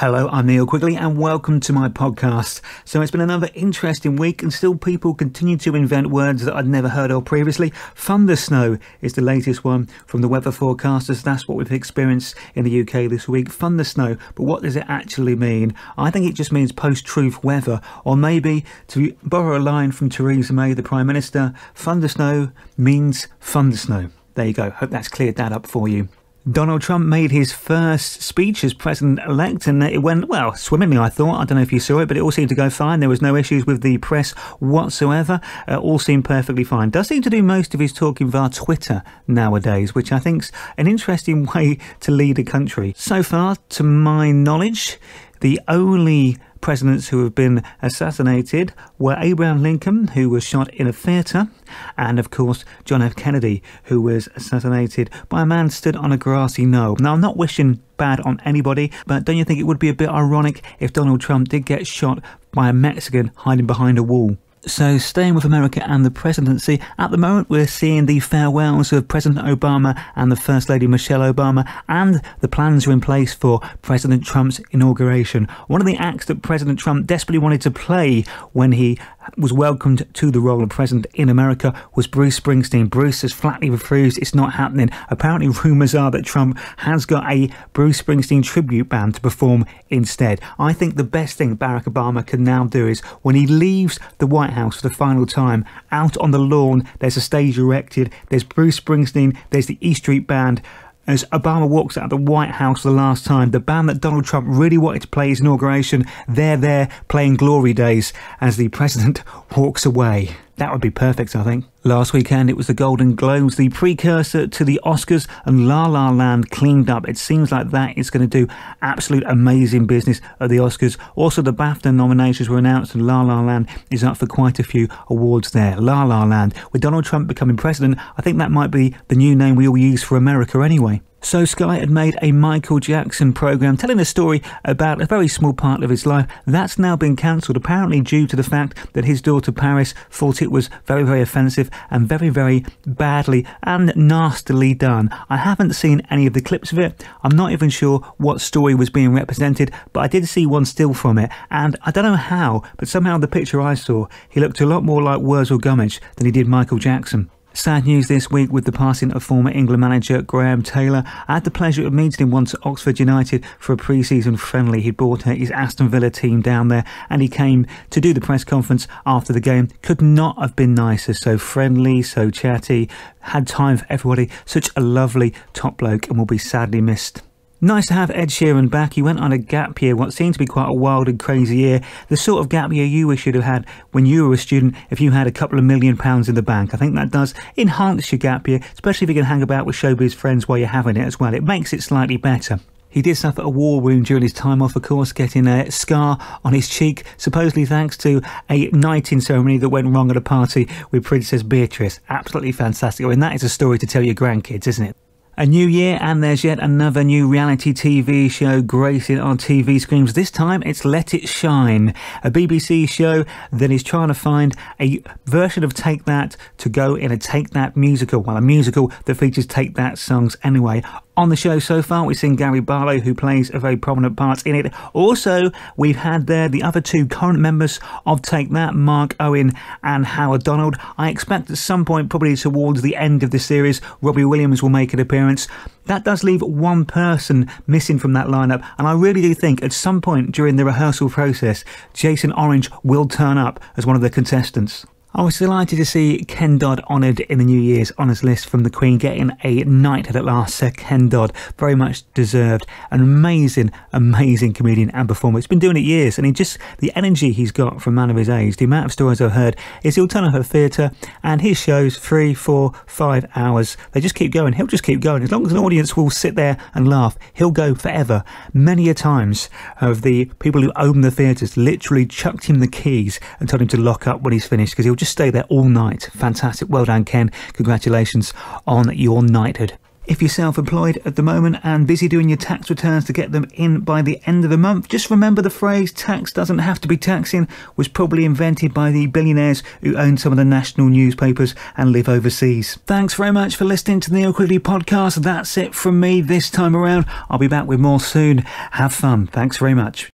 Hello, I'm Neil Quigley and welcome to my podcast. So it's been another interesting week and still people continue to invent words that I'd never heard of previously. Thundersnow is the latest one from the weather forecasters. That's what we've experienced in the UK this week. Thundersnow, but what does it actually mean? I think it just means post-truth weather, or maybe, to borrow a line from Theresa May, the Prime Minister, thundersnow means thundersnow. There you go. Hope that's cleared that up for you. Donald Trump made his first speech as president-elect and it went, well, swimmingly, I thought. I don't know if you saw it, but it all seemed to go fine. There was no issues with the press whatsoever. All seemed perfectly fine. Does seem to do most of his talking via Twitter nowadays, which I think's an interesting way to lead a country. So far, to my knowledge, the only presidents who have been assassinated were Abraham Lincoln, who was shot in a theatre, and of course John F. Kennedy, who was assassinated by a man stood on a grassy knoll. Now, I'm not wishing bad on anybody, but don't you think it would be a bit ironic if Donald Trump did get shot by a Mexican hiding behind a wall? So staying with America and the presidency, at the moment we're seeing the farewells of President Obama and the First Lady Michelle Obama, and the plans are in place for President Trump's inauguration. One of the acts that President Trump desperately wanted to play when he was welcomed to the role of president in America was Bruce Springsteen. Bruce has flatly refused. It's not happening. Apparently rumours are that Trump has got a Bruce Springsteen tribute band to perform instead. I think the best thing Barack Obama can now do is when he leaves the White House for the final time, out on the lawn, there's a stage erected, there's Bruce Springsteen, there's the E Street Band. As Obama walks out of the White House the last time, the band that Donald Trump really wanted to play his inauguration, they're there playing Glory Days as the president walks away. That would be perfect, I think. Last weekend, it was the Golden Globes, the precursor to the Oscars, and La La Land cleaned up. It seems like that is going to do absolute amazing business at the Oscars. Also, the BAFTA nominations were announced, and La La Land is up for quite a few awards there. La La Land. With Donald Trump becoming president, I think that might be the new name we all use for America anyway. So Sky had made a Michael Jackson programme telling a story about a very small part of his life. That's now been cancelled, apparently due to the fact that his daughter Paris thought it was very, very offensive and very, very badly and nastily done. I haven't seen any of the clips of it. I'm not even sure what story was being represented, but I did see one still from it, and I don't know how, but somehow the picture I saw, he looked a lot more like Wurzel Gummidge than he did Michael Jackson. Sad news this week with the passing of former England manager Graham Taylor. I had the pleasure of meeting him once at Oxford United for a pre-season friendly. He brought his Aston Villa team down there and he came to do the press conference after the game. Could not have been nicer. So friendly, so chatty, had time for everybody. Such a lovely top bloke and will be sadly missed. Nice to have Ed Sheeran back. He went on a gap year, what seemed to be quite a wild and crazy year. The sort of gap year you wish you'd have had when you were a student if you had a couple of £1 million in the bank. I think that does enhance your gap year, especially if you can hang about with showbiz friends while you're having it as well. It makes it slightly better. He did suffer a war wound during his time off, of course, getting a scar on his cheek, supposedly thanks to a knighting ceremony that went wrong at a party with Princess Beatrice. Absolutely fantastic. I mean, that is a story to tell your grandkids, isn't it? A new year and there's yet another new reality TV show gracing our TV screens. This time it's Let It Shine, a BBC show that is trying to find a version of Take That to go in a Take That musical. Well, a musical that features Take That songs anyway. On the show so far, we've seen Gary Barlow, who plays a very prominent part in it. Also, we've had there the other two current members of Take That, Mark Owen and Howard Donald. I expect at some point, probably towards the end of the series, Robbie Williams will make an appearance. That does leave one person missing from that lineup, and I really do think at some point during the rehearsal process, Jason Orange will turn up as one of the contestants. I was delighted to see Ken Dodd honoured in the New Year's Honours List from the Queen, getting a knighthood at last. Sir Ken Dodd, very much deserved. An amazing, amazing comedian and performer. He's been doing it years, and the energy he's got from a man of his age, the amount of stories I've heard, is he'll turn up at theatre, and his shows, 3, 4, 5 hours, they just keep going. He'll just keep going. As long as an audience will sit there and laugh, he'll go forever. Many a times of the people who own the theatres literally chucked him the keys and told him to lock up when he's finished, because he'll just stay there all night. Fantastic. Well done, Ken. Congratulations on your knighthood. If you're self-employed at the moment and busy doing your tax returns to get them in by the end of the month, just remember the phrase "tax doesn't have to be taxing" was probably invented by the billionaires who own some of the national newspapers and live overseas. Thanks very much for listening to the Neil Quigley podcast. That's it from me this time around. I'll be back with more soon. Have fun. Thanks very much.